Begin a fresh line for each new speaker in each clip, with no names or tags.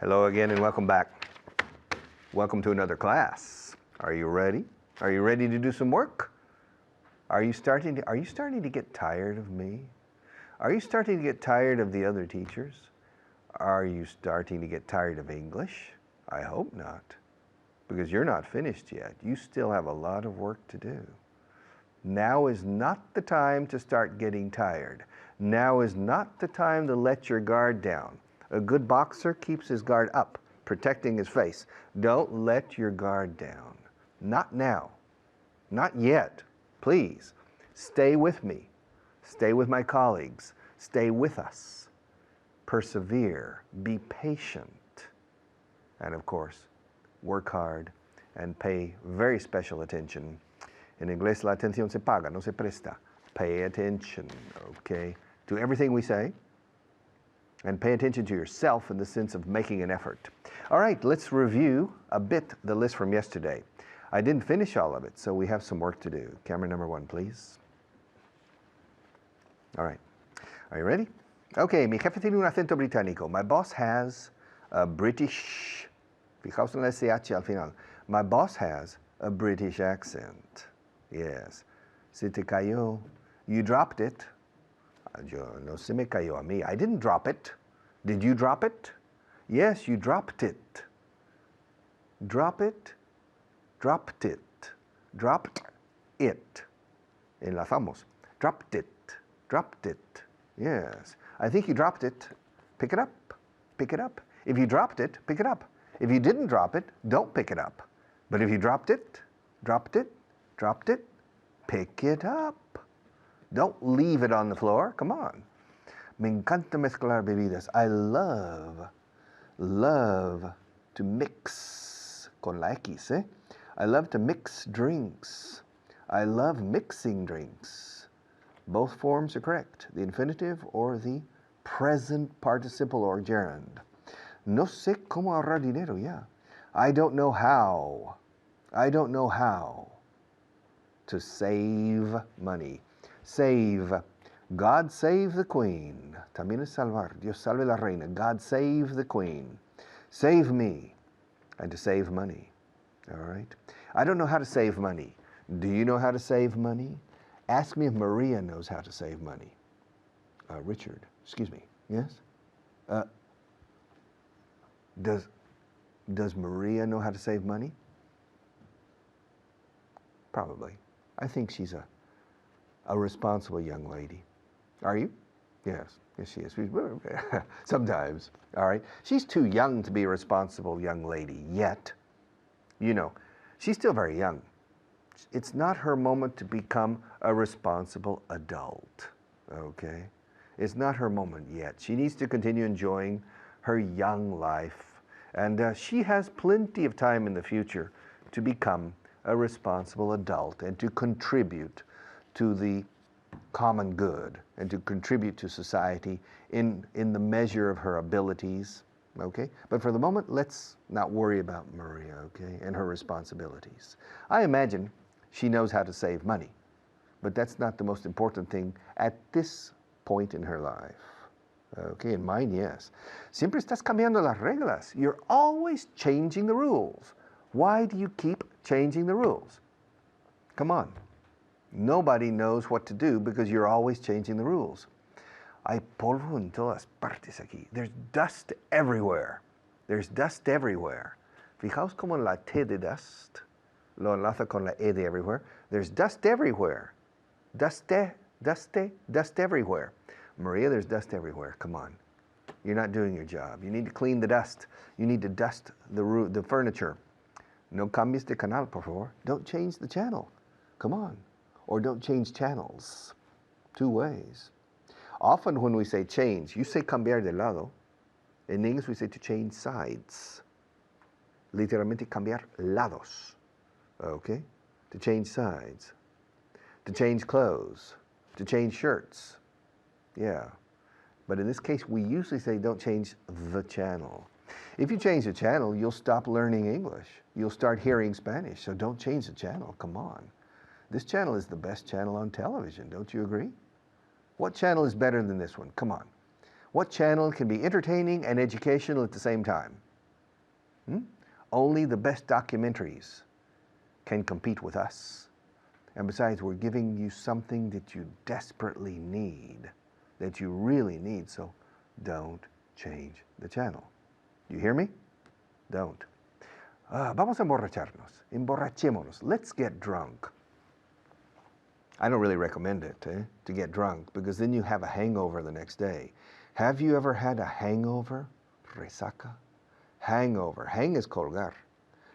Hello again and welcome back. Welcome to another class. Are you ready? Are you ready to do some work? Are you starting to get tired of me? Are you starting to get tired of the other teachers? Are you starting to get tired of English? I hope not, because you're not finished yet. You still have a lot of work to do. Now is not the time to start getting tired. Now is not the time to let your guard down. A good boxer keeps his guard up, protecting his face. Don't let your guard down. Not now. Not yet. Please, stay with me. Stay with my colleagues. Stay with us. Persevere. Be patient. And of course, work hard and pay very special attention. En inglés, la atención se paga, no se presta. Pay attention, okay, to everything we say. And pay attention to yourself in the sense of making an effort. All right, let's review a bit the list from yesterday. I didn't finish all of it, so we have some work to do. Camera number 1, please. All right, are you ready? Okay, mi jefe tiene un acento británico. My boss has a British, fijaos en la SH al final. My boss has a British accent. Yes. Se te cayó. You dropped it. Yo no se me cayó a mí. I didn't drop it. Did you drop it? Yes, you dropped it. Drop it. Dropped it. Dropped it. Enlazamos. Dropped it. Dropped it. Yes. I think you dropped it. Pick it up. Pick it up. If you dropped it, pick it up. If you didn't drop it, don't pick it up. But if you dropped it, pick it up. Don't leave it on the floor. Come on. Me encanta mezclar bebidas. I love to mix con la X, eh? I love to mix drinks. I love mixing drinks. Both forms are correct, the infinitive or the present participle or gerund. No sé cómo ahorrar dinero, yeah. I don't know how to save money. Save. God save the queen. También es salvar. Dios salve la reina. God save the queen. Save me. And to save money. All right? I don't know how to save money. Do you know how to save money? Ask me if Maria knows how to save money. Richard, excuse me. Yes? Does Maria know how to save money? Probably. I think she's a responsible young lady. Are you? Yes. Yes, she is. Sometimes. All right. She's too young to be a responsible young lady yet. You know, she's still very young. It's not her moment to become a responsible adult. Okay? It's not her moment yet. She needs to continue enjoying her young life. And she has plenty of time in the future to become a responsible adult and to contribute to the common good and to contribute to society in the measure of her abilities, okay? But for the moment, let's not worry about Maria, okay, and her responsibilities. I imagine she knows how to save money, but that's not the most important thing at this point in her life. Okay, in mine, yes. Siempre estás cambiando las reglas. You're always changing the rules. Why do you keep changing the rules? Come on. Nobody knows what to do because you're always changing the rules. Hay polvo en todas partes aquí. There's dust everywhere. There's dust everywhere. Fijaos como en la T de dust lo enlaza con la E de everywhere. There's dust everywhere. Dust everywhere. Maria, there's dust everywhere. Come on. You're not doing your job. You need to clean the dust. You need to dust the furniture. No cambies de canal, por favor. Don't change the channel. Come on. Or don't change channels. 2 ways. Often when we say change, you say cambiar de lado. In English we say to change sides. Literalmente cambiar lados. Okay? To change sides. To change clothes. To change shirts. Yeah. But in this case, we usually say don't change the channel. If you change the channel, you'll stop learning English. You'll start hearing Spanish. So don't change the channel. Come on. This channel is the best channel on television. Don't you agree? What channel is better than this one? Come on. What channel can be entertaining and educational at the same time? Only the best documentaries can compete with us. And besides, we're giving you something that you desperately need, that you really need, so don't change the channel. You hear me? Don't. Vamos a emborracharnos. Emborrachémonos. Let's get drunk. I don't really recommend it, to get drunk, because then you have a hangover the next day. Have you ever had a hangover? Resaca? Hangover. Hang is colgar.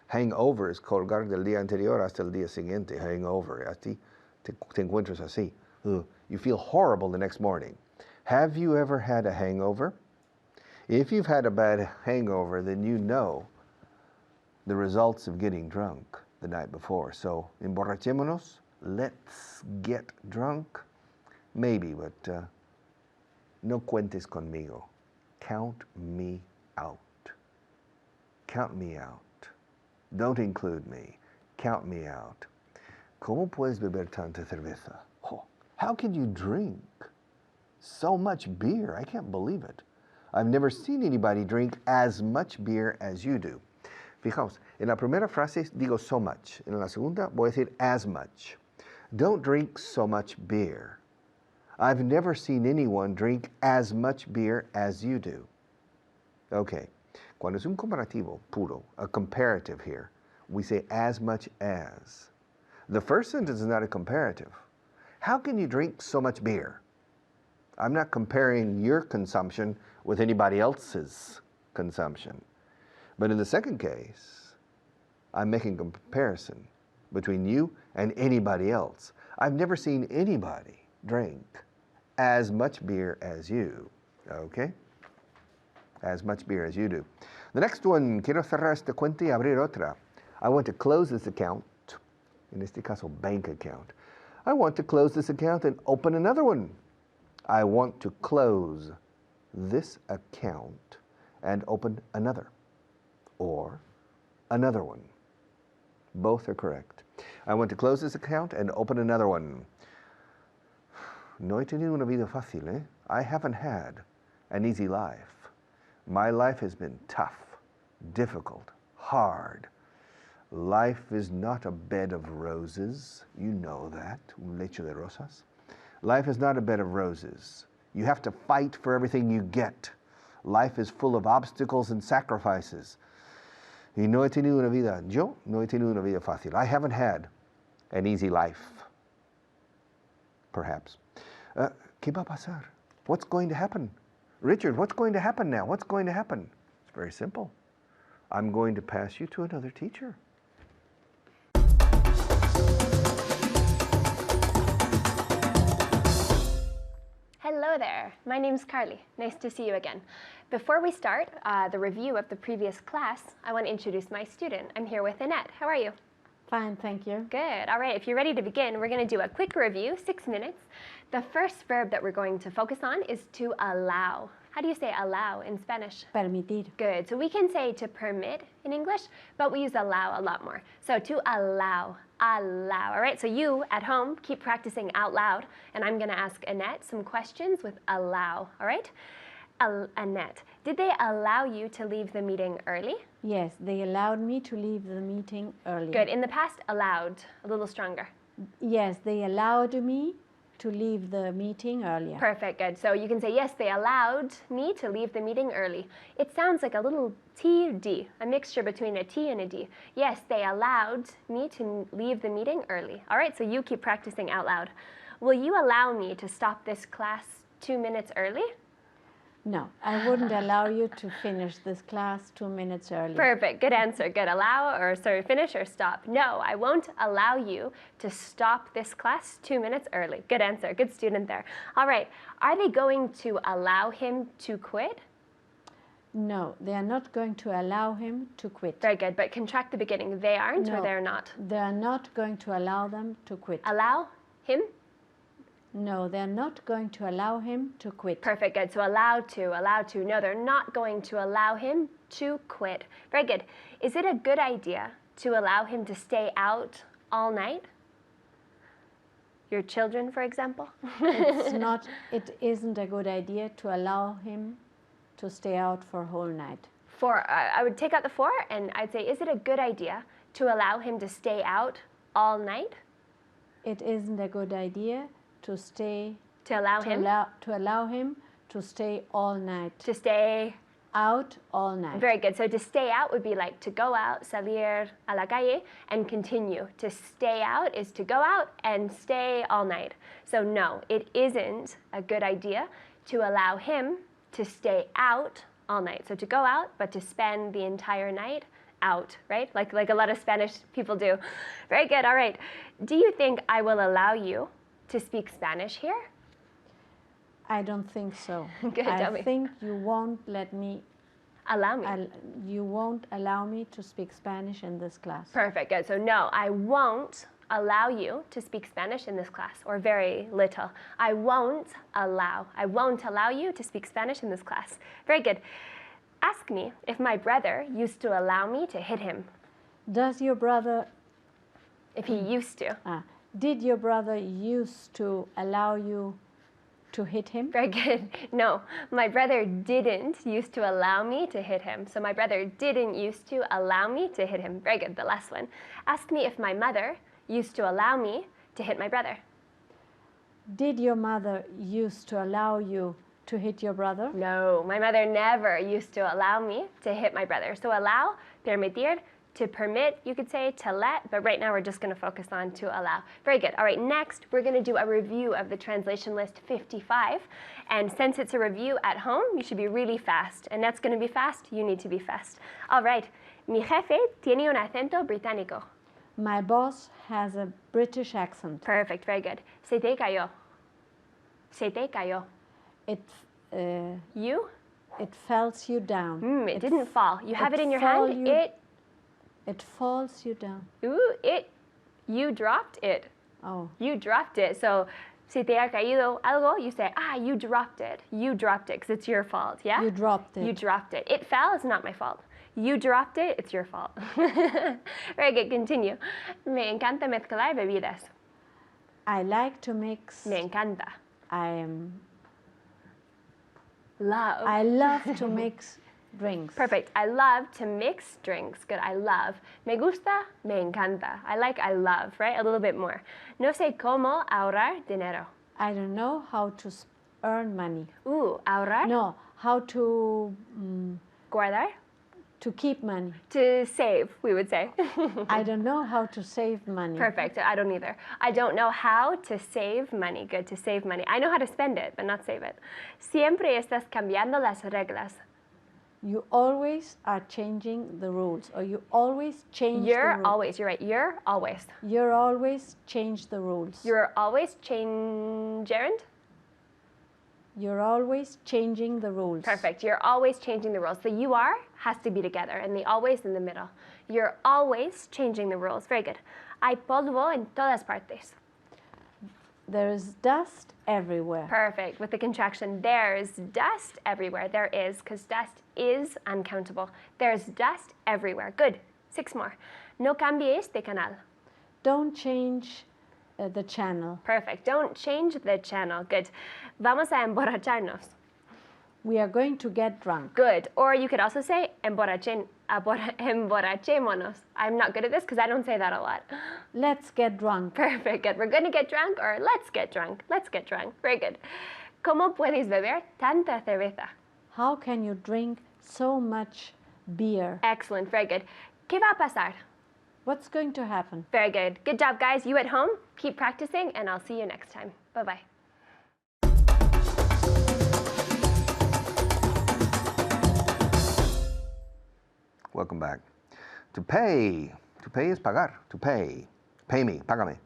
Hangover es colgar del día anterior hasta el día siguiente. Hangover. Así te encuentras así. You feel horrible the next morning. Have you ever had a hangover? If you've had a bad hangover, then you know the results of getting drunk the night before. So, emborrachémonos. Let's get drunk. Maybe, but no cuentes conmigo. Count me out. Count me out. Don't include me. Count me out. ¿Cómo puedes beber tanta cerveza? Oh, how can you drink so much beer? I can't believe it. I've never seen anybody drink as much beer as you do. Fijaos, en la primera frase digo so much. En la segunda voy a decir as much. Don't drink so much beer. I've never seen anyone drink as much beer as you do. Okay. Cuando es un comparativo puro, a comparative here, we say as much as. The first sentence is not a comparative. How can you drink so much beer? I'm not comparing your consumption with anybody else's consumption. But in the second case, I'm making a comparison between you and anybody else. I've never seen anybody drink as much beer as you, okay? As much beer as you do. The next one, quiero cerrar esta cuenta y abrir otra. I want to close this account, en este caso bank account. I want to close this account and open another one. I want to close this account and open another, or another one. Both are correct. I want to close this account and open another one. No he tenido una vida fácil, eh? I haven't had an easy life. My life has been tough, difficult, hard. Life is not a bed of roses. You know that, un lecho de rosas. Life is not a bed of roses. You have to fight for everything you get. Life is full of obstacles and sacrifices. Y no he tenido una vida, yo no he tenido una vida fácil. I haven't had an easy life, perhaps. ¿Qué va a pasar? What's going to happen? Richard, what's going to happen now? What's going to happen? It's very simple. I'm going to pass you to another teacher.
Hello there, my name's Carly. Nice to see you again. Before we start the review of the previous class, I want to introduce my student. I'm here with Annette. How are you?
Fine, thank you.
Good. All right, if you're ready to begin, we're going to do a quick review, 6 minutes. The first verb that we're going to focus on is to allow. How do you say allow in Spanish?
Permitir.
Good. So we can say to permit in English, but we use allow a lot more. So to allow, allow. All right, so you at home keep practicing out loud, and I'm going to ask Annette some questions with allow. All right? Annette, did they allow you to leave the meeting early?
Yes, they allowed me to leave the meeting early.
Good. In the past, allowed. A little stronger.
Yes, they allowed me to leave the meeting earlier.
Perfect, good. So you can say, yes, they allowed me to leave the meeting early. It sounds like a little T-D, a mixture between a T and a D. Yes, they allowed me to leave the meeting early. All right, so you keep practicing out loud. Will you allow me to stop this class 2 minutes early?
No, I wouldn't allow you to finish this class 2 minutes early.
Perfect, good answer. Good. Allow or sorry, finish or stop. No, I won't allow you to stop this class 2 minutes early. Good answer. Good student there. All right. Are they going to allow him to quit?
No, they are not going to allow him to quit.
Very good. But contract the beginning. They aren't or they're not?
They are not going to allow them to quit.
Allow him?
No, they're not going to allow him to quit.
Perfect, good. So allow to. No, they're not going to allow him to quit. Very good. Is it a good idea to allow him to stay out all night? Your children, for example?
It isn't a good idea to allow him to stay out for a whole night.
For I would take out the for and I'd say, is it a good idea to allow him to stay out all night?
It isn't a good idea to allow him to stay all night.
To stay
Out all night.
Very good. So to stay out would be like to go out, salir a la calle, and continue. To stay out is to go out and stay all night. So no, it isn't a good idea to allow him to stay out all night. So to go out, but to spend the entire night out, right? Like a lot of Spanish people do. Very good. All right. Do you think I will allow you to speak Spanish here?
I don't think so.
Good, tell me.
I think you won't let me.
Allow me.
You won't allow me to speak Spanish in this class.
Perfect, good. So no, I won't allow you to speak Spanish in this class, or very little. I won't allow you to speak Spanish in this class. Very good. Ask me if my brother used to allow me to hit him.
Does your brother,
If he used to.
did your brother used to allow you to hit him?
Very good. No, my brother didn't used to allow me to hit him. So my brother didn't used to allow me to hit him. Very good, the last one. Ask me if my mother used to allow me to hit my brother.
Did your mother used to allow you to hit your brother?
No, my mother never used to allow me to hit my brother. So allow, permitir, to permit, you could say, to let, but right now we're just going to focus on to allow. Very good. All right, next we're going to do a review of the translation list 55. And since it's a review at home, you should be really fast. And that's going to be fast, you need to be fast. All right, mi jefe tiene un acento británico.
My boss has a British accent.
Perfect, very good. Se te cayó. Se te cayó.
It
You?
it falls you down.
It didn't fall. You have it in your
fall
hand.
you- It falls you down.
You dropped it.
Oh,
You dropped it. So, si te ha caído algo, you say, you dropped it. You dropped it, because it's your fault, yeah?
you dropped it.
You dropped it. It fell, it's not my fault. You dropped it, it's your fault. Very good, continue. Me encanta mezclar bebidas.
I like to mix.
Me encanta. Love.
I love to mix drinks.
Perfect. I love to mix drinks. Good. I love. Me gusta, me encanta. I like, I love, right? A little bit more. No sé cómo ahorrar dinero.
I don't know how to earn money.
Ahorrar.
No, how to
Guardar.
to keep money.
To save, we would say.
I don't know how to save money.
Perfect. I don't either. I don't know how to save money. Good, to save money. I know how to spend it, but not save it. Siempre estás cambiando las reglas.
You always are changing the rules, or you always change the
You're
rules.
always, you're right. You're always.
You're always change the rules.
You're always gerund?
You're always changing the rules.
Perfect. You're always changing the rules. The you are has to be together and the always in the middle. You're always changing the rules. Very good. Hay polvo en todas partes.
There is dust everywhere.
Perfect. With the contraction, there's dust everywhere. There is, because dust is uncountable. There's dust everywhere. Good. 6 more. No cambies de canal.
Don't change the channel.
Perfect. Don't change the channel. Good. Vamos a emborracharnos.
We are going to get drunk.
Good. Or you could also say emborrachémonos. I'm not good at this because I don't say that a lot.
Let's get drunk.
Perfect. Good. We're going to get drunk, or let's get drunk. Let's get drunk. Very good. ¿Cómo puedes beber tanta cerveza?
How can you drink so much beer?
Excellent. Very good. ¿Qué va a pasar?
What's going to happen?
Very good. Good job, guys. You at home, keep practicing, and I'll see you next time. Bye-bye.
Welcome back. To pay is pagar, to pay. Pay me, págame.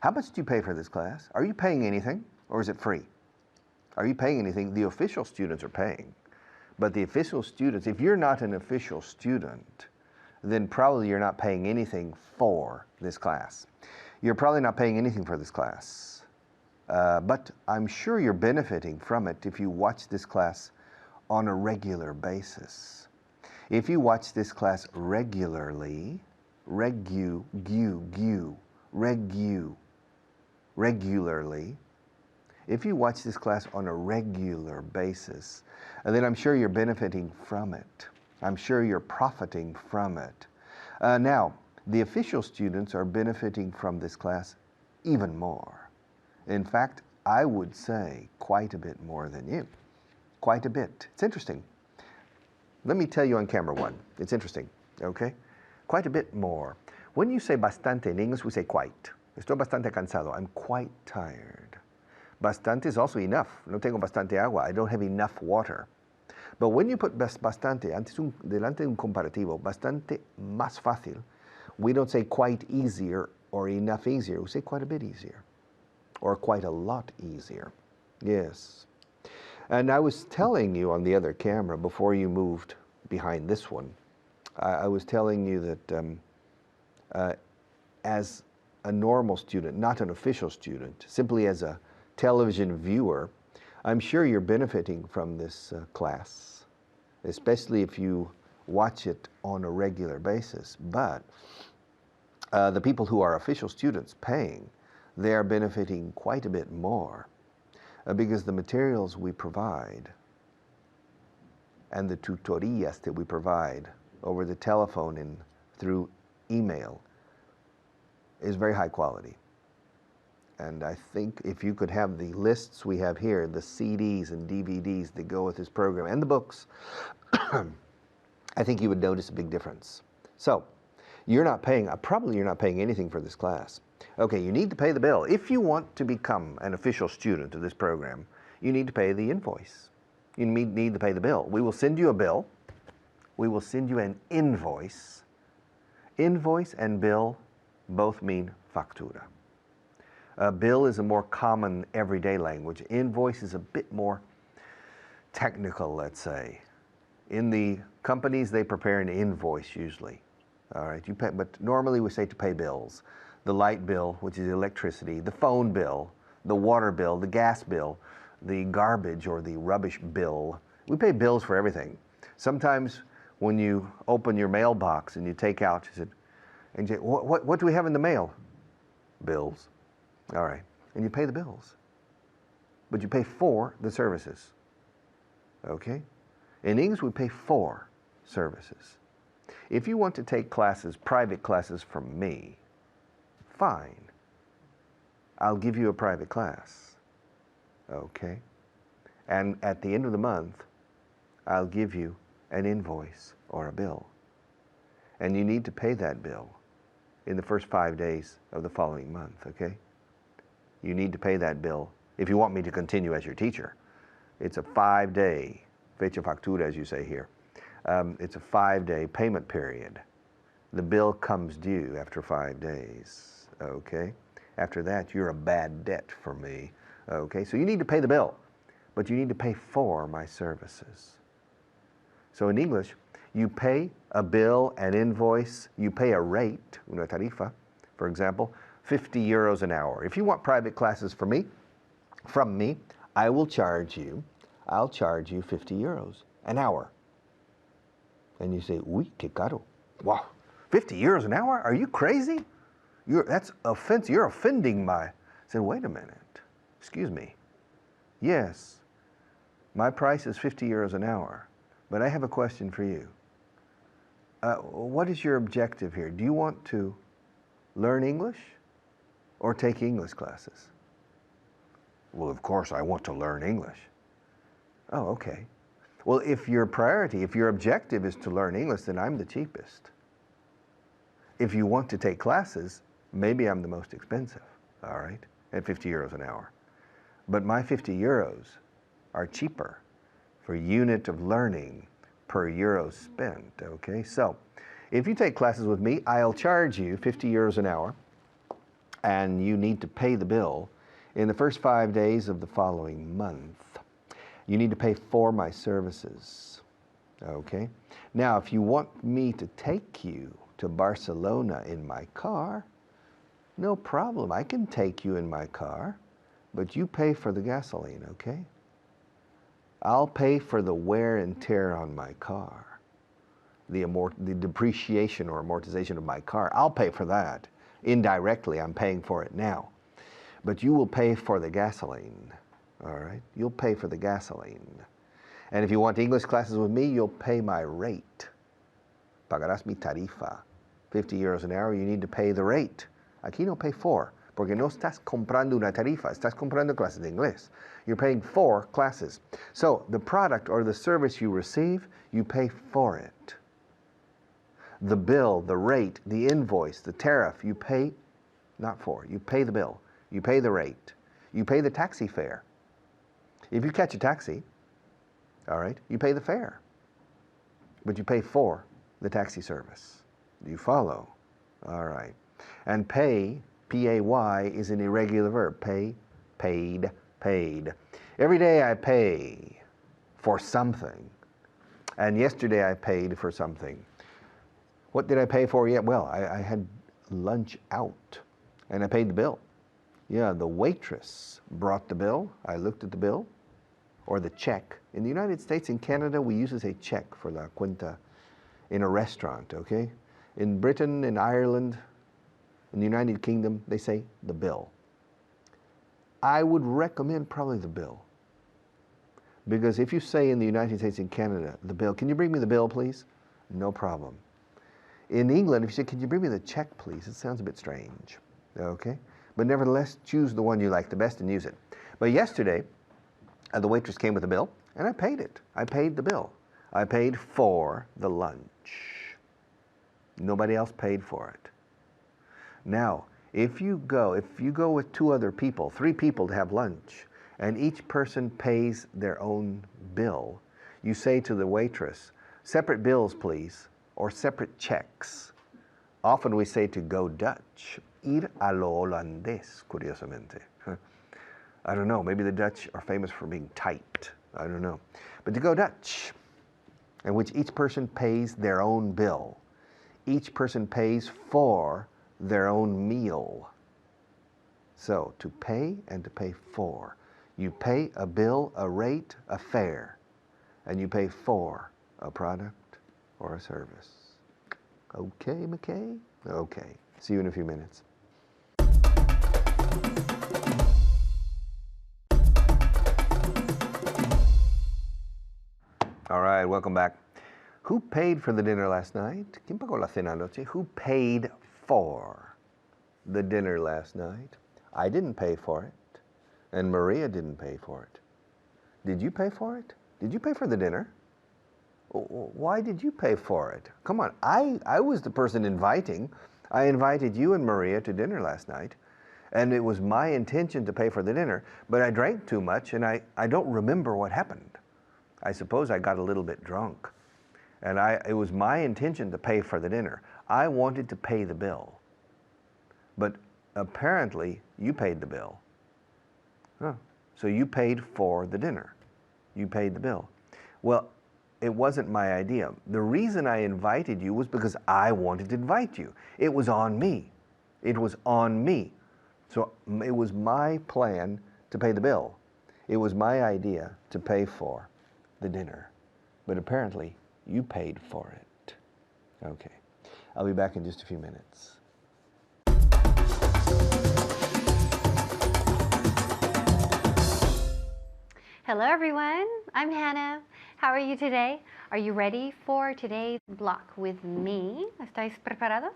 How much do you pay for this class? Are you paying anything, or is it free? Are you paying anything? The official students are paying. But the official students, if you're not an official student, then probably you're not paying anything for this class. You're probably not paying anything for this class. But I'm sure you're benefiting from it if you watch this class on a regular basis. If you watch this class regularly, regularly, if you watch this class on a regular basis, then I'm sure you're benefiting from it. I'm sure you're profiting from it. Now, the official students are benefiting from this class even more. In fact, I would say quite a bit more than you. Quite a bit. It's interesting. Let me tell you on camera one. It's interesting, okay? Quite a bit more. When you say bastante in English, we say quite. Estoy bastante cansado. I'm quite tired. Bastante is also enough. No tengo bastante agua. I don't have enough water. But when you put bastante delante de un comparativo, bastante más fácil, we don't say quite easier or enough easier. We say quite a bit easier or quite a lot easier. Yes. And I was telling you on the other camera before you moved behind this one, I was telling you that as a normal student, not an official student, simply as a television viewer, I'm sure you're benefiting from this class, especially if you watch it on a regular basis. But the people who are official students paying, they are benefiting quite a bit more because the materials we provide and the tutorías that we provide over the telephone and through email is very high quality. And I think if you could have the lists we have here, the CDs and DVDs that go with this program and the books, I think you would notice a big difference. So you're not paying, probably you're not paying anything for this class. Okay, you need to pay the bill. If you want to become an official student of this program, you need to pay the invoice. You need to pay the bill. We will send you a bill. We will send you an invoice. Invoice and bill both mean factura. Bill is a more common everyday language. Invoice is a bit more technical, let's say. In the companies, they prepare an invoice usually. All right, you pay, but normally we say to pay bills. The light bill, which is electricity, the phone bill, the water bill, the gas bill, the garbage or the rubbish bill. We pay bills for everything. Sometimes when you open your mailbox and you take out, you say, what do we have in the mail? Bills. All right, and you pay the bills. But you pay for the services, okay? In English, we pay for services. If you want to take classes, private classes from me, fine. I'll give you a private class, okay? And at the end of the month, I'll give you an invoice or a bill. And you need to pay that bill in the first 5 days of the following month, okay? You need to pay that bill if you want me to continue as your teacher. It's a 5-day, fecha factura as you say here. It's a 5-day payment period. The bill comes due after 5 days, okay? After that, you're a bad debt for me, okay? So you need to pay the bill, but you need to pay for my services. So in English, you pay a bill, an invoice, you pay a rate, una tarifa, for example, 50 euros an hour. If you want private classes from me, I'll charge you 50 euros an hour. And you say, uy, qué caro. Wow, 50 euros an hour? Are you crazy? That's offensive. You're offending my... I said, wait a minute. Excuse me. Yes, my price is 50 euros an hour, but I have a question for you. What is your objective here? Do you want to learn English or take English classes? Well, of course, I want to learn English. Oh, okay. Well, if your priority, if your objective is to learn English, then I'm the cheapest. If you want to take classes, maybe I'm the most expensive, all right, at 50 euros an hour. But my 50 euros are cheaper for unit of learning per euro spent, okay? So if you take classes with me, I'll charge you 50 euros an hour, and you need to pay the bill in the first 5 days of the following month. You need to pay for my services, okay? Now, if you want me to take you to Barcelona in my car, no problem. I can take you in my car, but you pay for the gasoline, okay? I'll pay for the wear and tear on my car, the depreciation or amortization of my car. I'll pay for that. Indirectly, I'm paying for it now. But you will pay for the gasoline, all right? You'll pay for the gasoline. And if you want English classes with me, you'll pay my rate. Pagarás mi tarifa. 50 euros an hour, you need to pay the rate. Aquí no pay for, porque no estás comprando una tarifa, estás comprando clases de inglés. You're paying for classes. So the product or the service you receive, you pay for it. The bill, the rate, the invoice, the tariff, you pay not for. You pay the bill. You pay the rate. You pay the taxi fare. If you catch a taxi, all right, you pay the fare. But you pay for the taxi service. Do you follow? All right. And pay, P-A-Y, is an irregular verb. Pay, paid, paid. Every day I pay for something. And yesterday I paid for something. What did I pay for yet? Well, I had lunch out and I paid the bill. Yeah, the waitress brought the bill. I looked at the bill or the check. In the United States and Canada, we use a check for la cuenta in a restaurant, okay? In Britain, in Ireland, in the United Kingdom, they say the bill. I would recommend probably the bill. Because if you say in the United States and Canada, the bill, can you bring me the bill, please? No problem. In England, if you say, can you bring me the check, please? It sounds a bit strange, okay? But nevertheless, choose the one you like the best and use it. But yesterday, the waitress came with a bill, and I paid it. I paid the bill. I paid for the lunch. Nobody else paid for it. Now, if you go with 2 other people, 3 people to have lunch, and each person pays their own bill, you say to the waitress, separate bills, please, or separate checks. Often we say to go Dutch, ir a lo holandés, curiosamente. I don't know, maybe the Dutch are famous for being tight. I don't know. But to go Dutch, in which each person pays their own bill. Each person pays for their own meal. So, to pay and to pay for. You pay a bill, a rate, a fare, and you pay for a product or a service. Okay, McKay? Okay. See you in a few minutes. All right, welcome back. Who paid for the dinner last night? ¿Quién pagó la cena anoche? Who paid for the dinner last night? I didn't pay for it, and Maria didn't pay for it. Did you pay for it? Did you pay for the dinner? Why did you pay for it? Come on, I was the person inviting. I invited you and Maria to dinner last night, and it was my intention to pay for the dinner, but I drank too much, and I don't remember what happened. I suppose I got a little bit drunk, and it was my intention to pay for the dinner. I wanted to pay the bill, but apparently you paid the bill. Huh. So you paid for the dinner. You paid the bill. Well, it wasn't my idea. The reason I invited you was because I wanted to invite you. It was on me. It was on me. So it was my plan to pay the bill. It was my idea to pay for the dinner. But apparently, you paid for it. Okay. I'll be back in just a few minutes.
Hello everyone, I'm Hannah. How are you today? Are you ready for today's block with me? ¿Estáis preparados?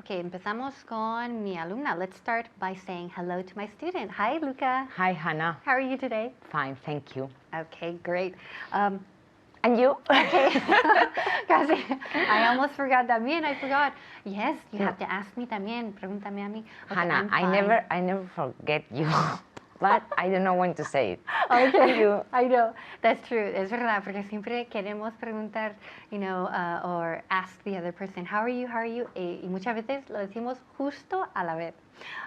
Okay, empezamos con mi alumna. Let's start by saying hello to my student. Hi, Luca.
Hi, Hannah.
How are you today?
Fine, thank you.
Okay, great.
And you?
Okay. Casi. I almost forgot también. I forgot. Yes, you have to ask me también. Pregúntame a mí. Okay,
Hannah, I never forget you, but I don't know when to say it.
Okay, I know. That's true. Es verdad, porque siempre queremos preguntar, or ask the other person, how are you, y muchas veces lo decimos justo a la vez.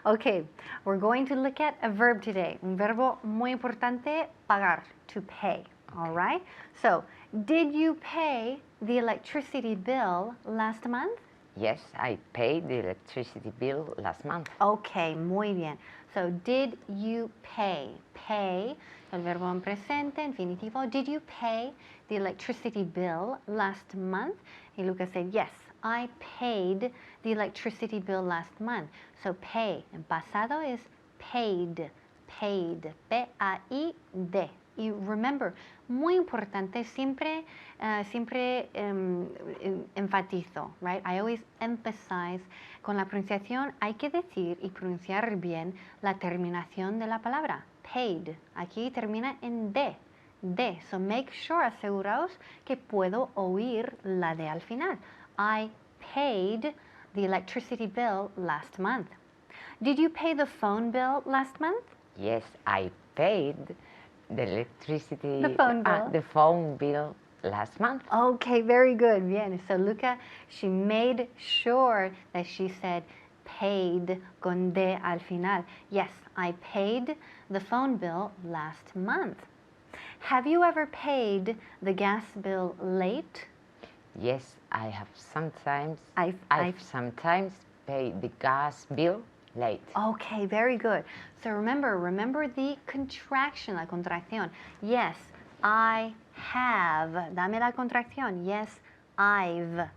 Okay, we're going to look at a verb today. Un verbo muy importante, pagar, to pay. All right? So, did you pay the electricity bill last month?
Yes, I paid the electricity bill last month.
Okay, muy bien. So, did you pay? Pay, el verbo en presente, infinitivo. Did you pay the electricity bill last month? Y Lucas said, yes, I paid the electricity bill last month. So, pay, en pasado is paid, paid, P-A-I-D, Y remember, muy importante, siempre enfatizo, right? I always emphasize, con la pronunciación hay que decir y pronunciar bien la terminación de la palabra. Paid. Aquí termina en D. D. So make sure, aseguraos que puedo oír la D al final. I paid the electricity bill last month. Did you pay the phone bill last month?
Yes, I paid the electricity,
The phone bill.
the phone bill last month.
Okay, very good. Bien. So Luca, she made sure that she said paid con D al final. Yes, I paid the phone bill last month. Have you ever paid the gas bill late?
Yes, I have sometimes.
I've
sometimes paid the gas bill late.
Okay, very good. So remember the contraction, la contracción. Yes, I have. Dame la contracción. Yes, I've.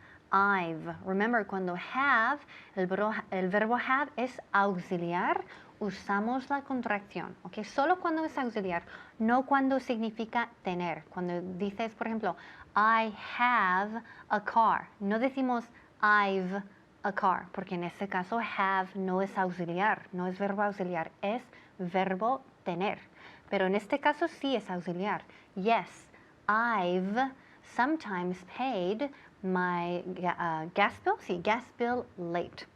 Remember, cuando have, el verbo have es auxiliar, usamos la contracción, ¿ok? Solo cuando es auxiliar, no cuando significa tener. Cuando dices, por ejemplo, I have a car, no decimos I've a car, porque en este caso have no es auxiliar, no es verbo auxiliar, es verbo tener. Pero en este caso sí es auxiliar. Yes, I've sometimes paid my gas bill, sí, gas bill late.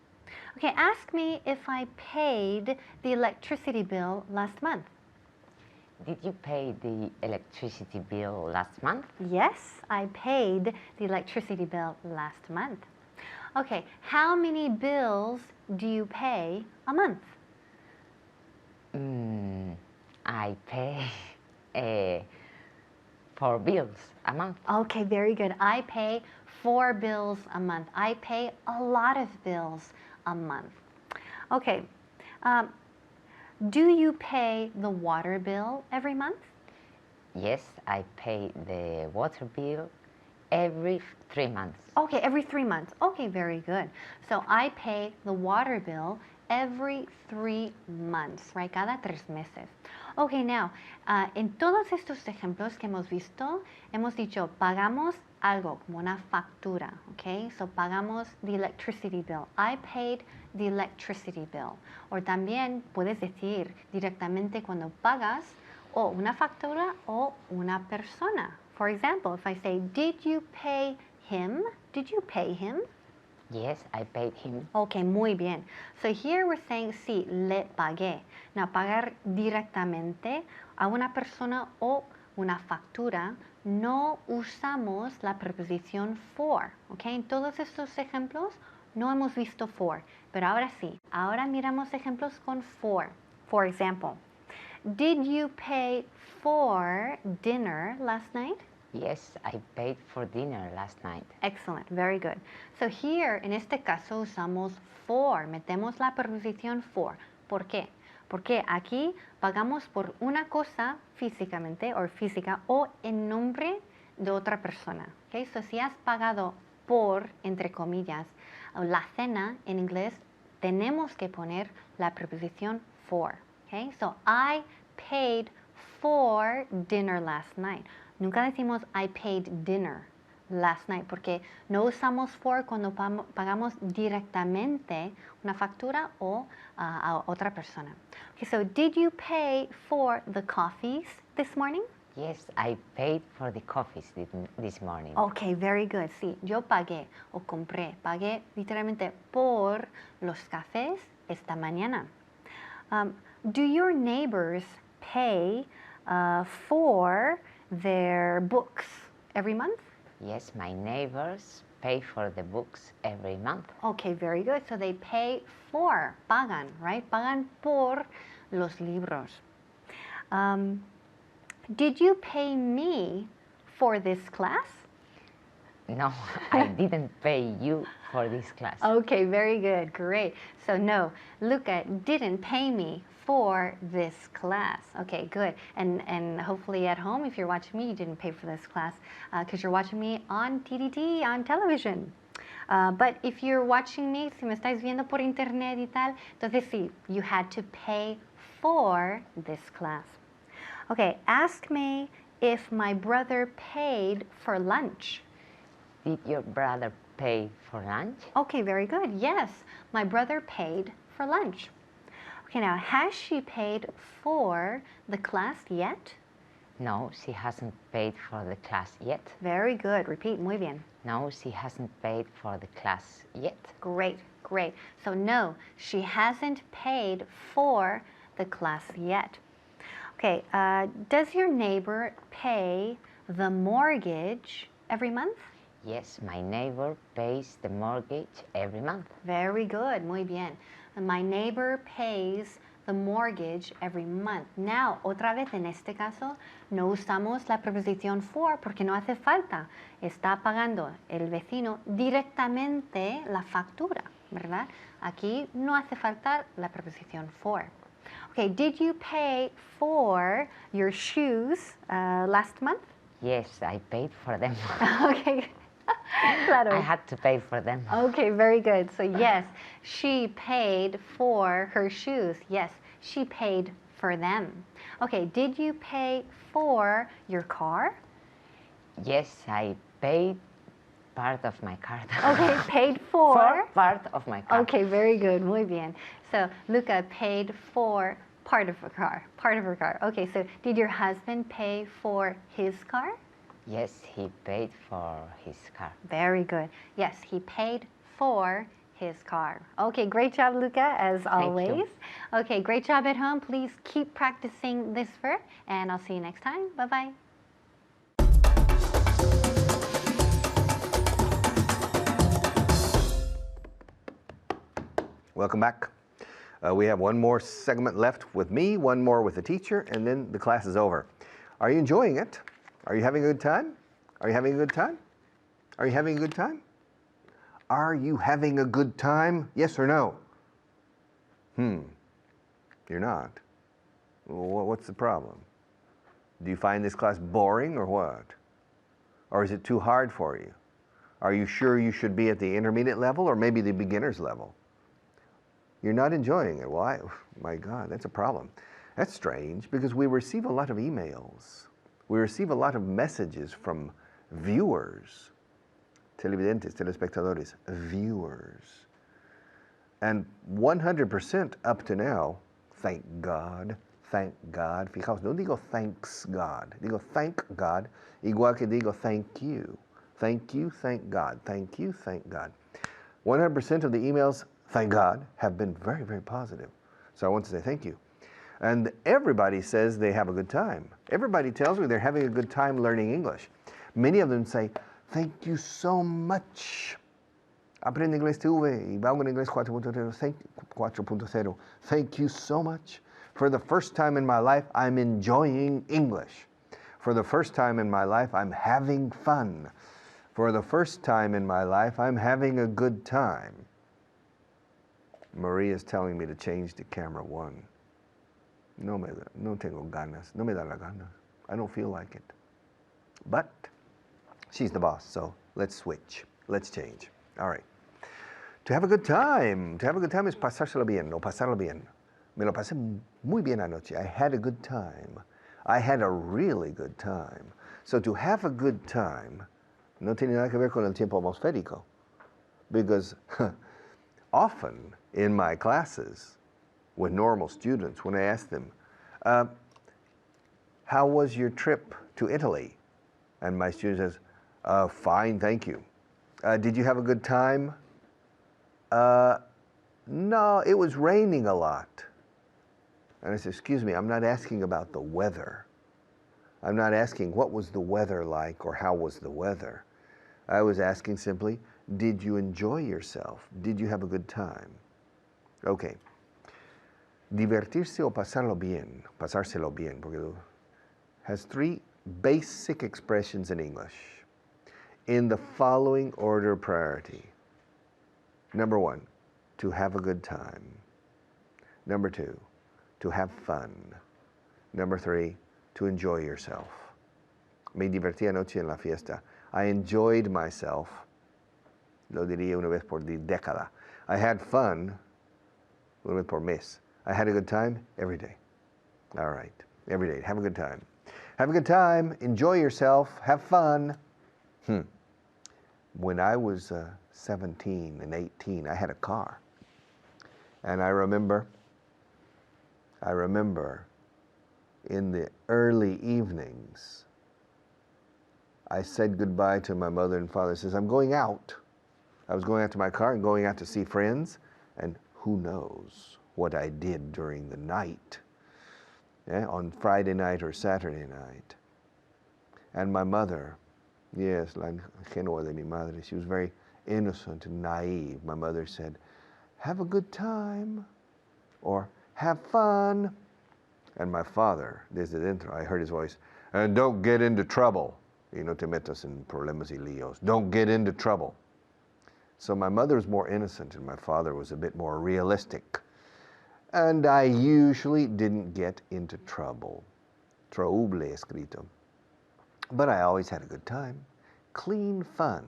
Okay, ask me if I paid the electricity bill last month.
Did you pay the electricity bill last month?
Yes, I paid the electricity bill last month. Okay, how many bills do you pay a month?
I pay 4 bills a month.
Okay, very good. I pay 4 bills a month. I pay a lot of bills a month. Okay, do you pay the water bill every month?
Yes, I pay the water bill every 3 months.
Okay, every 3 months. Okay, very good. So I pay the water bill every 3 months, right? Cada 3 meses. Okay, now, en todos estos ejemplos que hemos visto, hemos dicho pagamos algo como una factura, okay? So pagamos the electricity bill. I paid the electricity bill. O también puedes decir directamente cuando pagas o una factura o una persona. For example, if I say, did you pay him? Did you pay him?
Yes, I paid him.
Okay, muy bien. So here we're saying, sí, le pagué. Now, pagar directamente a una persona o una factura, no usamos la preposición for. Okay, en todos estos ejemplos no hemos visto for, pero ahora sí. Ahora miramos ejemplos con for. For example, did you pay for dinner last night?
Yes, I paid for dinner last night.
Excellent, very good. So here, en este caso, usamos for, metemos la preposición for. ¿Por qué? Porque aquí pagamos por una cosa físicamente o física o en nombre de otra persona. Okay? So si has pagado por, entre comillas, la cena en inglés, tenemos que poner la preposición for. Okay? So I paid for dinner last night. Nunca decimos I paid dinner last night porque no usamos for cuando pagamos directamente una factura o a otra persona. Okay, so did you pay for the coffees this morning?
Yes, I paid for the coffees this morning.
Okay, very good. Sí, yo pagué o compré. Pagué literalmente por los cafés esta mañana. Do your neighbors pay for their books every month?
Yes, my neighbors pay for the books every month.
Okay, very good. So they pay for, pagan, right? Pagan por los libros. Did you pay me for this class?
No, I didn't pay you for this class.
Okay, very good, great. So no, Luca didn't pay me for this class. Okay, good. And hopefully at home, if you're watching me, you didn't pay for this class because you're watching me on TDT, on television. But if you're watching me, si me estáis viendo por internet y tal, entonces sí, you had to pay for this class. Okay, ask me if my brother paid for lunch.
Did your brother pay for lunch?
Okay, very good. Yes, my brother paid for lunch. Okay, now, has she paid for the class yet?
No, she hasn't paid for the class yet.
Very good. Repeat. Muy bien.
No, she hasn't paid for the class yet.
Great, great. So, no, she hasn't paid for the class yet. Okay, does your neighbor pay the mortgage every month?
Yes, my neighbor pays the mortgage every month.
Very good, muy bien. My neighbor pays the mortgage every month. Now, otra vez en este caso, no usamos la preposición for porque no hace falta. Está pagando el vecino directamente la factura, ¿verdad? Aquí no hace falta la preposición for. Okay, did you pay for your shoes last month?
Yes, I paid for them.
Okay, claro.
I had to pay for them.
Okay, very good. So yes, she paid for her shoes. Yes, she paid for them. Okay, did you pay for your car?
Yes, I paid part of my car.
Okay, paid for.
For part of my car.
Okay, very good. Muy bien. So Luca paid for part of her car. Part of her car. Okay, so did your husband pay for his car?
Yes, he paid for his car.
Very good. Yes, he paid for his car. Okay, great job, Luca, as always.
you.
Okay, great job at home. Please keep practicing this verb, and I'll see you next time. Bye-bye.
Welcome back. We have one more segment left with me, one more with the teacher, and then the class is over. Are you enjoying it? Are you having a good time? Are you having a good time? Are you having a good time? Are you having a good time? Yes or no? You're not. Well, what's the problem? Do you find this class boring or what? Or is it too hard for you? Are you sure you should be at the intermediate level or maybe the beginner's level? You're not enjoying it. Why? My God, that's a problem. That's strange because we receive a lot of emails. We receive a lot of messages from viewers, televidentes, telespectadores, viewers. And 100% up to now, thank God, thank God. Fijaos, no digo thanks God, digo thank God, igual que digo thank you. Thank you, thank God. Thank you, thank God. 100% of the emails, thank God, have been very, very positive. So I want to say thank you. And everybody says they have a good time. Everybody tells me they're having a good time learning English. Many of them say, thank you so much. Aprende Inglés TV y vamos en Inglés 4.0. Thank you so much. For the first time in my life, I'm enjoying English. For the first time in my life, I'm having fun. For the first time in my life, I'm having a good time. Maria's telling me to change to camera 1. No tengo ganas. No me da la ganas. I don't feel like it. But she's the boss, so let's switch. Let's change. All right. To have a good time. To have a good time is pasárselo bien, o pasarlo bien. Me lo pasé muy bien anoche. I had a good time. I had a really good time. So to have a good time no tiene nada que ver con el tiempo atmosférico. Because often in my classes with normal students, when I ask them, how was your trip to Italy? And my student says, fine, thank you. Did you have a good time? No, it was raining a lot. And I said, excuse me, I'm not asking about the weather. I'm not asking what was the weather like or how was the weather. I was asking simply, did you enjoy yourself? Did you have a good time? Okay. Divertirse o pasarlo bien, pasárselo bien, porque has 3 basic expressions in English in the following order of priority. Number 1, to have a good time. Number 2, to have fun. Number 3, to enjoy yourself. Me divertí anoche en la fiesta. I enjoyed myself. Lo diría una vez por década. I had fun una vez por mes. I had a good time every day. All right. Every day. Have a good time. Have a good time. Enjoy yourself. Have fun. When I was 17 and 18, I had a car. And I remember in the early evenings, I said goodbye to my mother and father. I says, I'm going out. I was going out to my car and going out to see friends. And who knows what I did during the night, on Friday night or Saturday night. And my mother, yes, la ingenua de mi madre, she was very innocent and naive. My mother said, have a good time, or have fun. And my father, desde dentro, I heard his voice, and don't get into trouble. Y no te metas en problemas y líos. Don't get into trouble. So my mother was more innocent and my father was a bit more realistic. And I usually didn't get into trouble. Trouble escrito. But I always had a good time. Clean fun.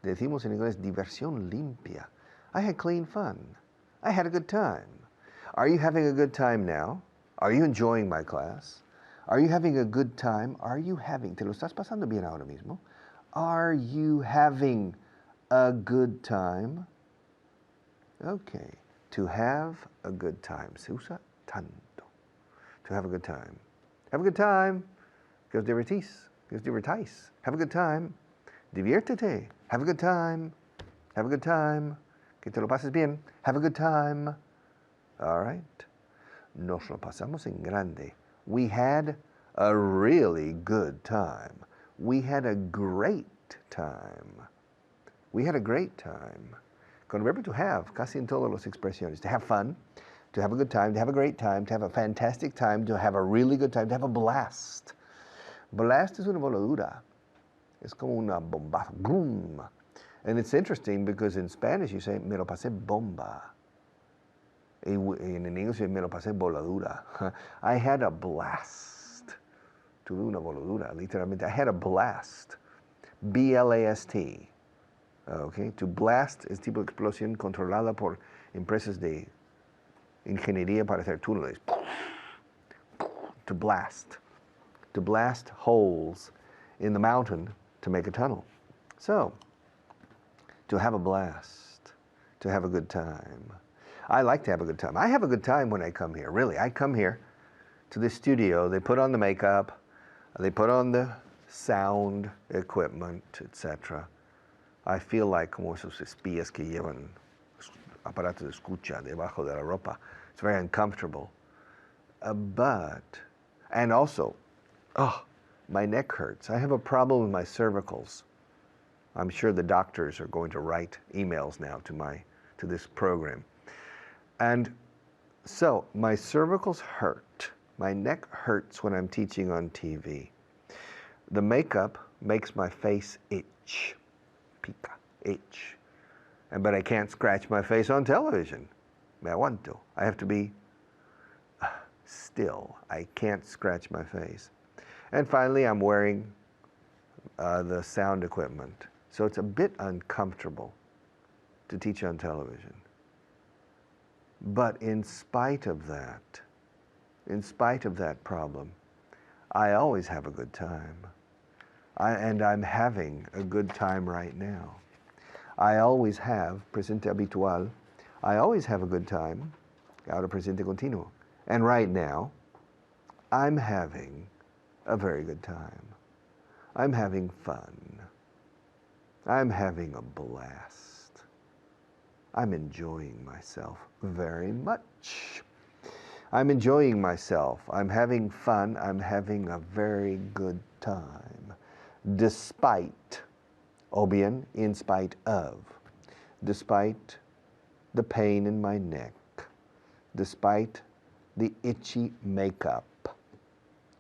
Decimos en inglés, diversión limpia. I had clean fun. I had a good time. Are you having a good time now? Are you enjoying my class? Are you having a good time? Are you having, te lo estás pasando bien ahora mismo? Are you having a good time? Okay. To have a good time. Se usa tanto. To have a good time. Have a good time. Que os divertís. Que os divertáis. Have a good time. Diviértete. Have a good time. Have a good time. Que te lo pases bien. Have a good time. All right. Nos lo pasamos en grande. We had a really good time. We had a great time. We had a great time. Con el verbo to have, casi en todas las expresiones. To have fun, to have a good time, to have a great time, to have a fantastic time, to have a really good time, to have a blast. Blast es una voladura. Es como una bomba. Boom. And it's interesting because in Spanish you say, me lo pasé bomba. En English, me lo pasé voladura. I had a blast. Tuve una voladura, literalmente. I had a blast. B-L-A-S-T. Okay? To blast es tipo de explosión controlada por empresas de ingeniería para hacer túneles. To blast. To blast holes in the mountain to make a tunnel. So, to have a blast. To have a good time. I like to have a good time. I have a good time when I come here, really. I come here to the studio, they put on the makeup, they put on the sound equipment, etc. I feel like como esos espías que llevan aparatos de escucha debajo de la ropa. It's very uncomfortable. And also, my neck hurts. I have a problem with my cervicals. I'm sure the doctors are going to write emails now to this program. And so my cervicals hurt. My neck hurts when I'm teaching on TV. The makeup makes my face itch. Pica, itch. But I can't scratch my face on television. I want to. I have to be still. I can't scratch my face. And finally, I'm wearing the sound equipment. So it's a bit uncomfortable to teach on television. But in spite of that problem, I always have a good time. And I'm having a good time right now. I always have, presente habitual, I always have a good time, ahora presente continuo. And right now, I'm having a very good time. I'm having fun. I'm having a blast. I'm enjoying myself very much. I'm enjoying myself. I'm having fun. I'm having a very good time. Despite, o bien, in spite of, despite the pain in my neck, despite the itchy makeup,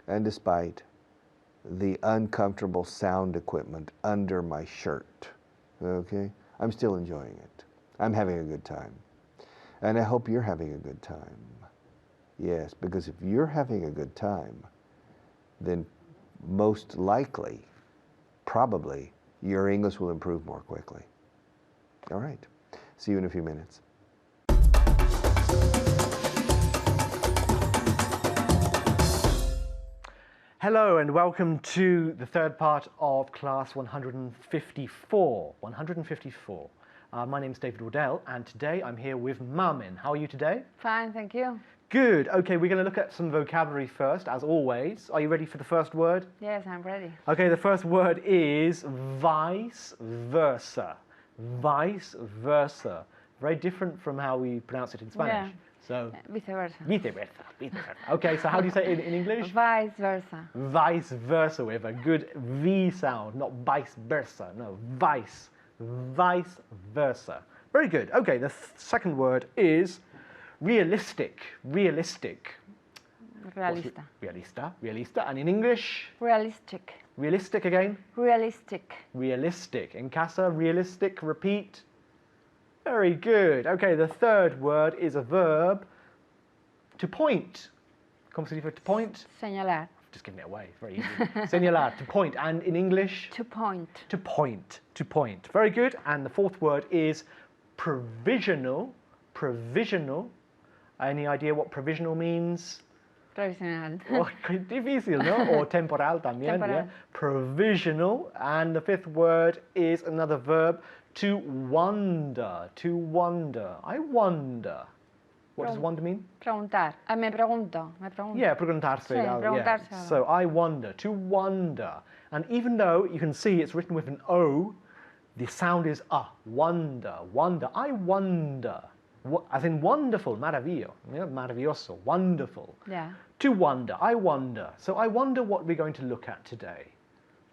and despite the uncomfortable sound equipment under my shirt, okay? I'm still enjoying it. I'm having a good time. And I hope you're having a good time. Yes, because if you're having a good time, then most likely, probably, your English will improve more quickly. All right. See you in a few minutes.
Hello and welcome to the third part of class 154. 154. My name's David Waddell and today I'm here with Mamin. How are you today?
Fine, thank you.
Good. Okay, we're going to look at some vocabulary first, as always. Are you ready for the first word?
Yes, I'm ready.
Okay, the first word is vice versa. Vice versa. Very different from how we pronounce it in Spanish.
Yeah.
So,
Vice versa.
vice versa. Vice versa. Okay, so how do you say it in English?
Vice versa.
Vice versa with a good V sound, not vice versa. No, vice versa. Very good. Okay, the second word is realistic. Realistic.
Realista.
Realista. And in English,
Realistic.
realistic again.
Realistic.
Realistic. In casa, realistic. Repeat. Very good. Okay, the third word is a verb to point. ¿Cómo se dice to point?
Señalar.
Just giving it away. Very easy. Señalar, to point. And in English?
To point.
To point. To point. Very good. And the fourth word is provisional. Provisional. Any idea what provisional means?
Provisional.
Oh, qué difícil, ¿no? Or temporal también.
Temporal.
Yeah? Provisional. And the fifth word is another verb, to wonder. To wonder. I wonder. What does wonder mean?
Preguntar. Me pregunto.
Yeah, preguntarse.
Sí,
yeah.
preguntarse algo.
So I wonder. To wonder. And even though you can see it's written with an O, the sound is wonder. Wonder. I wonder. As in wonderful, maravillo, yeah, maravilloso, wonderful.
Yeah.
To wonder, I wonder. So I wonder what we're going to look at today.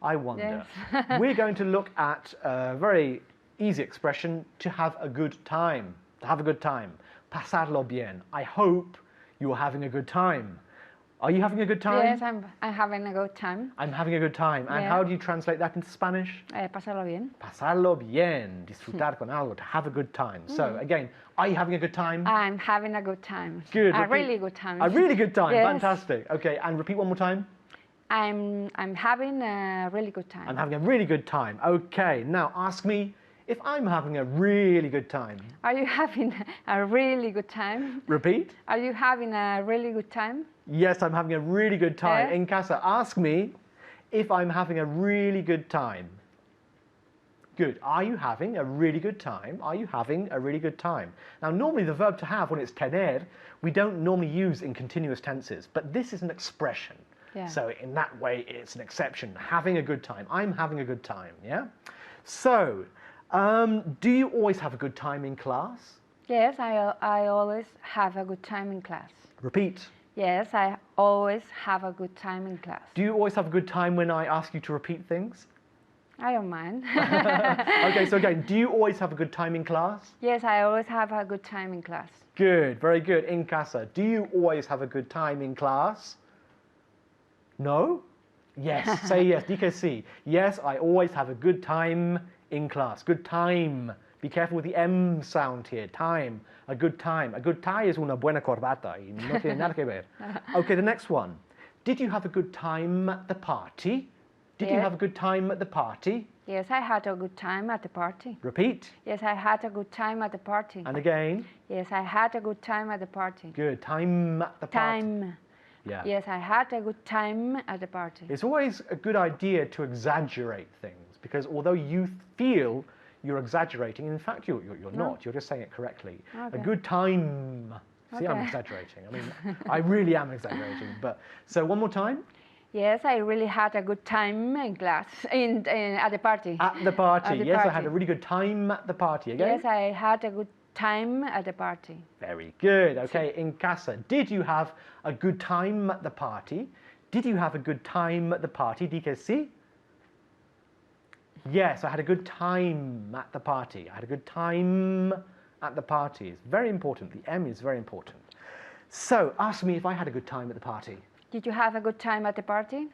I wonder.
Yes.
We're going to look at a very easy expression, to have a good time. To have a good time. Pasarlo bien. I hope you're having a good time. Are you having a good time?
Yes, I'm having a good time.
I'm having a good time. And
Yeah.
how do you translate that into Spanish?
Pasarlo bien.
Pasarlo bien. Disfrutar con algo. To have a good time. So again, are you having a good time?
I'm having a good time.
Good.
A
repeat.
really good time.
A really good time.
Yes.
Fantastic. Okay, and repeat one more time.
I'm having a really good time.
I'm having a really good time. Okay, now ask me if I'm having a really good time.
Are you having a really good time?
Repeat.
Are you having a really good time?
Yes, I'm having a really good time.
Yes.
In casa, ask me if I'm having a really good time. Good. Are you having a really good time? Are you having a really good time? Now, normally the verb to have, when it's tener, we don't normally use in continuous tenses, but this is an expression.
Yeah.
So in that way, it's an exception. Having a good time. I'm having a good time, yeah? So, do you always have a good time in class?
Yes, I always have a good time in class.
Repeat.
Yes, I always have a good time in class.
Do you always have a good time when I ask you to repeat things?
I don't mind.
Okay, so again, do you always have a good time in class?
Yes, I always have a good time in class.
Good, very good. In casa, do you always have a good time in class? No? Yes, say yes. Di que sí. Yes, I always have a good time in class. Good time. Be careful with the M sound here. Time. A good time. A good tie is una buena corbata. Y no tiene nada que ver. Okay, the next one. Did you have a good time at the party? Did you
Yes.
have a good time at the party?
Yes, I had a good time at the party.
Repeat.
Yes, I had a good time at the party.
And again.
Yes, I had a good time at the party.
Good. Time at the party.
Time.
Yeah.
Yes, I had a good time at the party.
It's always a good idea to exaggerate things because although you feel you're exaggerating, in fact you're not. You're just saying it correctly.
Okay.
A good time. See, I'm
Okay.
exaggerating. I mean, I really am exaggerating. But so one more time.
Yes, I really had a good time in class, at the party.
At the party.
At the
Yes, I had
party.
a really good time at the party. Again.
Yes, I had a good time at the party.
Very good. Okay, in casa, did you have a good time at the party? Did you have a good time at the party? Di que sí? Yes, I had a good time at the party. I had a good time at the party. It's very important. The M is very important. So, ask me if I had a good time at the party.
Did you have a good time at the party?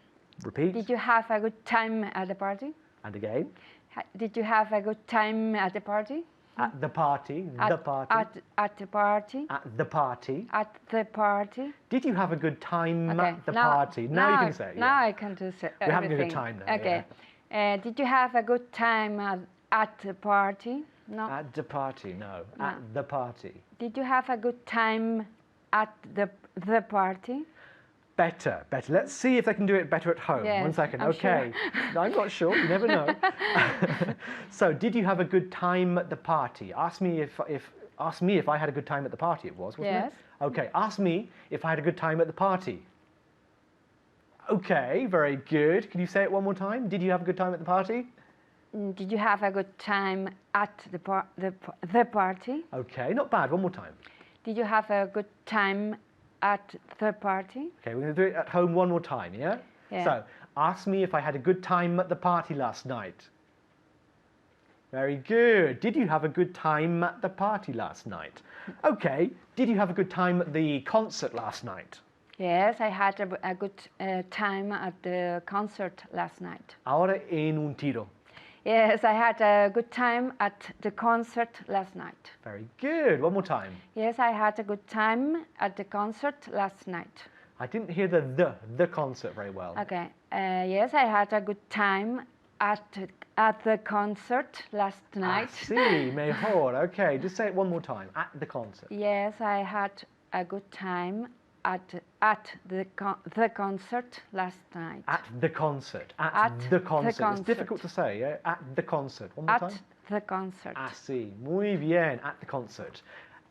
Repeat.
Did you have a good time at the party?
And again.
Did you have a good time at the party?
At the party. The party.
At the party.
At the party.
At the party.
Did you have a good time
Okay,
at the party? Now you can say it.
Now
yeah.
I can do so.
We're having a good time then,
Okay. Did you have a good time at the party? No.
At the party, no. At the party.
Did you have a good time at the party?
Better, better. Let's see if they can do it better at home.
Yes,
1 second.
I'm
Okay. No, I'm not sure. You never know. So, did you have a good time at the party? Ask me if I had a good time at the party. It was, wasn't
Yes.
it? Okay. Ask me if I had a good time at the party. Okay. Very good. Can you say it one more time? Did you have a good time at the party?
Did you have a good time at the party?
Okay. Not bad. One more time.
Did you have a good time at the party?
Okay. We're going to do it at home one more time. Yeah.
Yeah.
So, ask me if I had a good time at the party last night. Very good. Did you have a good time at the party last night? Okay. Did you have a good time at the concert last night?
Yes, I had a good time at the concert last night.
Ahora en un tiro.
Yes, I had a good time at the concert last night.
Very good. One more time.
Yes, I had a good time at the concert last night.
I didn't hear the concert very well.
Okay. Yes, I had a good time at the concert last night.
Sí, mejor. Okay, just say it one more time. At the concert.
Yes, I had a good time at the concert last night.
At the concert. At
At
the
the
concert. It's
concert.
difficult to say, yeah? At the concert. One more
At
time.
the concert.
Sí, muy bien. At the concert.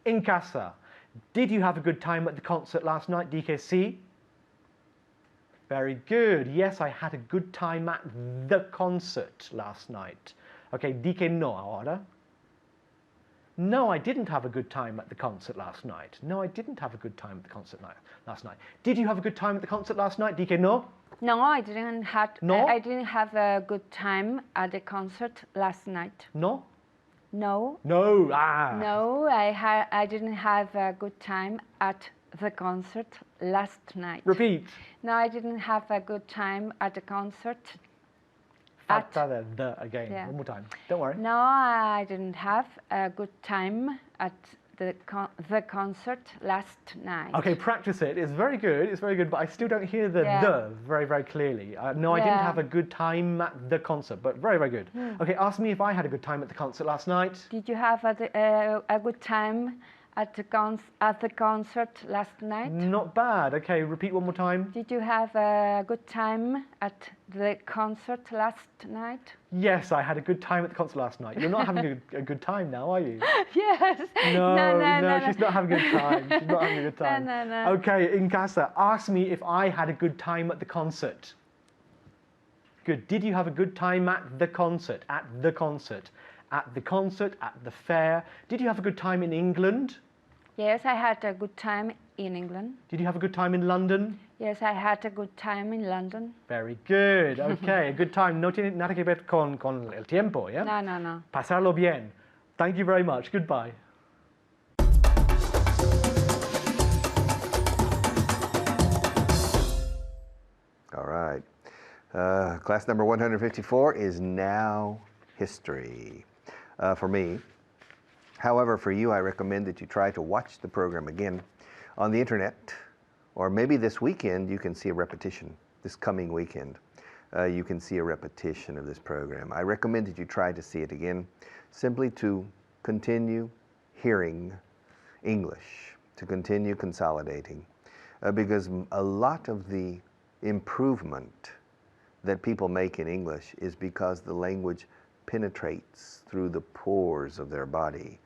En casa. Did you have a good time at the concert last night? Dije sí. Very good. Yes, I had a good time at the concert last night. Okay, dije no ahora. No, I didn't have a good time at the concert last night. No, I didn't have a good time at the concert last night. Did you have a good time at the concert last night? Dije no.
No, I didn't have.
No?
I didn't have a good time at the concert last night.
No.
No.
No. Ah.
No, I didn't have a good time at the concert last night.
Repeat.
No, I didn't have a good time at the concert. At,
Falta the again.
Yeah.
One more time. Don't worry.
no, I didn't have a good time at the concert last night.
Okay, practice it. It's very good. It's very good, but I still don't hear the
Yeah.
very, very clearly. No, I didn't
Yeah.
have a good time at the concert, but very, very good. Okay, ask me if I had a good time at the concert last night.
Did you have a good time at the concert last night?
Not bad. Okay, repeat one more time.
Did you have a good time at the concert last night?
Yes, I had a good time at the concert last night. You're not having a good time now, are you?
Yes.
No, she's not having a good time. She's not having a good time.
No.
Okay, in casa, ask me if I had a good time at the concert. Good. Did you have a good time at the concert? At the concert. At the concert, at the fair. Did you have a good time in England?
Yes, I had a good time in England.
Did you have a good time in London?
Yes, I had a good time in London.
Very good. Okay, a good time. No tiene nada que ver con el tiempo, yeah?
No.
Pasarlo bien. Thank you very much. Goodbye.
All right. Class number 154 is now history for me. However, for you, I recommend that you try to watch the program again on the internet, or maybe this weekend you can see a repetition. This coming weekend, you can see a repetition of this program. I recommend that you try to see it again, simply to continue hearing English, to continue consolidating, because a lot of the improvement that people make in English is because the language penetrates through the pores of their body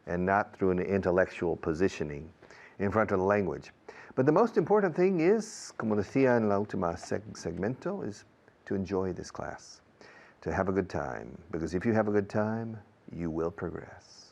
and not through an intellectual positioning in front of the language. But the most important thing is, como decía en la última segmento, is to enjoy this class, to have a good time, because if you have a good time, you will progress.